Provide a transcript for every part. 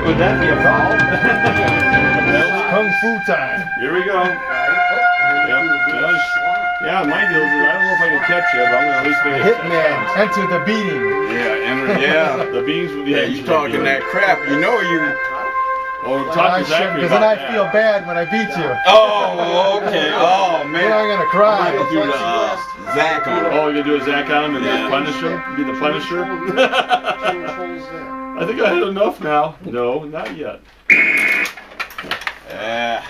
Would that be a foul? Kung Fu time. Here we go. Yeah, my deal is I don't know if I can catch you, but I'm gonna at least make it. Hitman, enter the beating. Yeah, the beans with the Yeah, you talking that crap. You know you. Oh, talk exactly Because then I feel bad when I beat you. Oh, okay. Oh, man. Then I'm gonna cry. I'm gonna do the Zach on him. Oh, you're gonna do a Zach on him and then punish him? Be the Punisher? I think I had enough now. No, not yet. Yeah.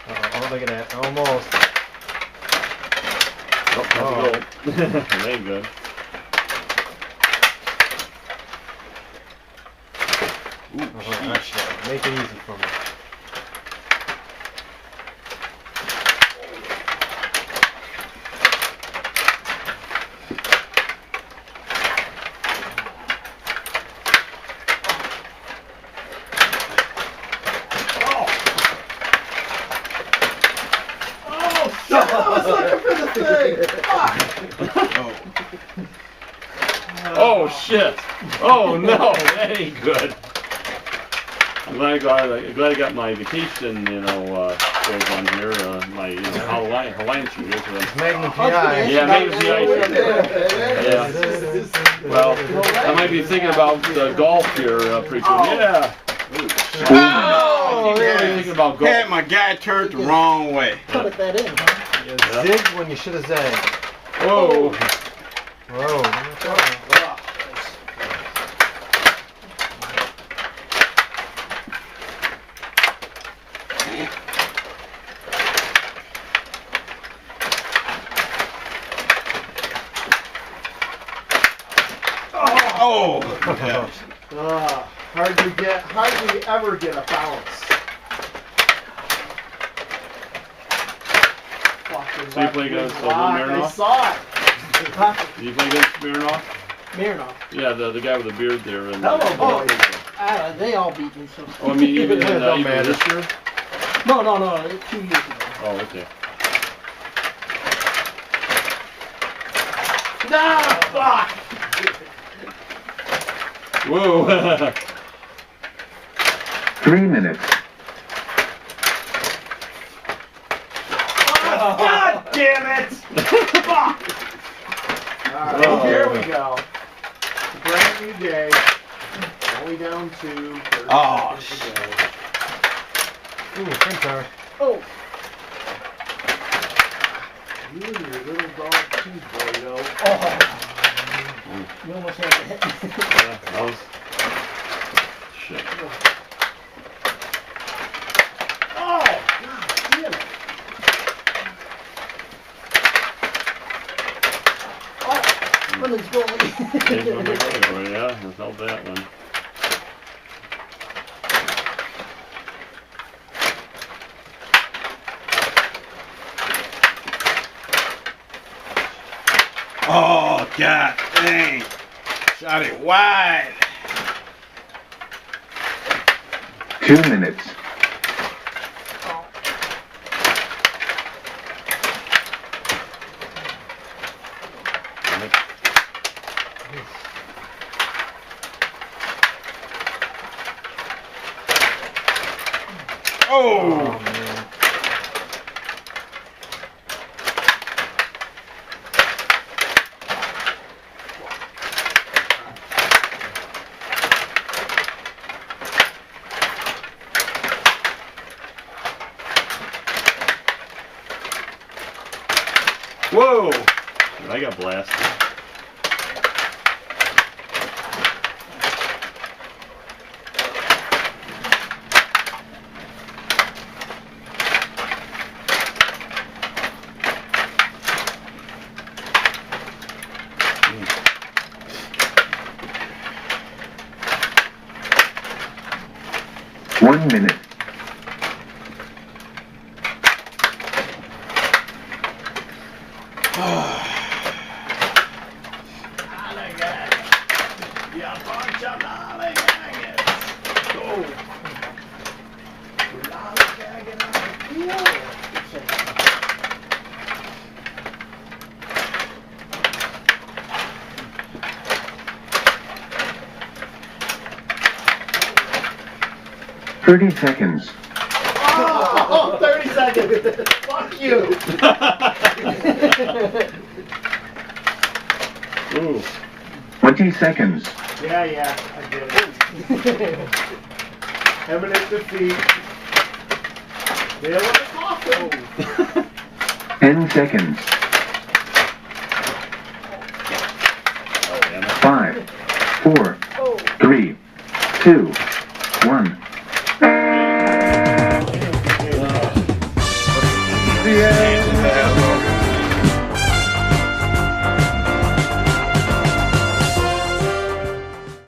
Oh, look at that. Almost. Oh, that ain't good. Actually, make it easy for me. Oh shit! Oh no, that ain't good. I'm glad I got my vacation, clothes on here. My Hawaiian shirt here. Magnum PI. Yeah, Magnum PI shirt. Yeah. Well, I might be thinking about golf here pretty soon. Yeah. Oh, Thinking about golf. Had my guy turned the wrong way. Put that in, huh? You zigged when you should have zagged. Whoa. Whoa. Oh. Hardly ever get a bounce. So you play against Mironov? I saw it. Huh? Did you play against Mironov? Mironov. Yeah, the guy with the beard there. And Hello, boys. They all beat me. So. Oh, I mean, even Don't even matter. this year? No, 2 years ago. Oh, okay. Nah, fuck! Whoa. 3 minutes. Oh, God damn it! Fuck! Alright, Oh. here we go. Brand new day. Only down 2. Oh, Ooh, printer. Oh! You and your little dog cheese burrito. Oh! You almost had to hit me. Yeah, that was... Shit. Oh! God damn it! Oh! Women's goalie. Yeah, I felt that one. oh, God dang. Shot it wide. 2 minutes. Oh. Man. Whoa! I got blasted. One minute. 30 seconds. Oh, 30 seconds. Fuck you. Ooh. 20 seconds. Yeah, I did it. Eminent defeat. There was a coffin. 10 seconds. Oh, damn it. 5, 4, 3, 2,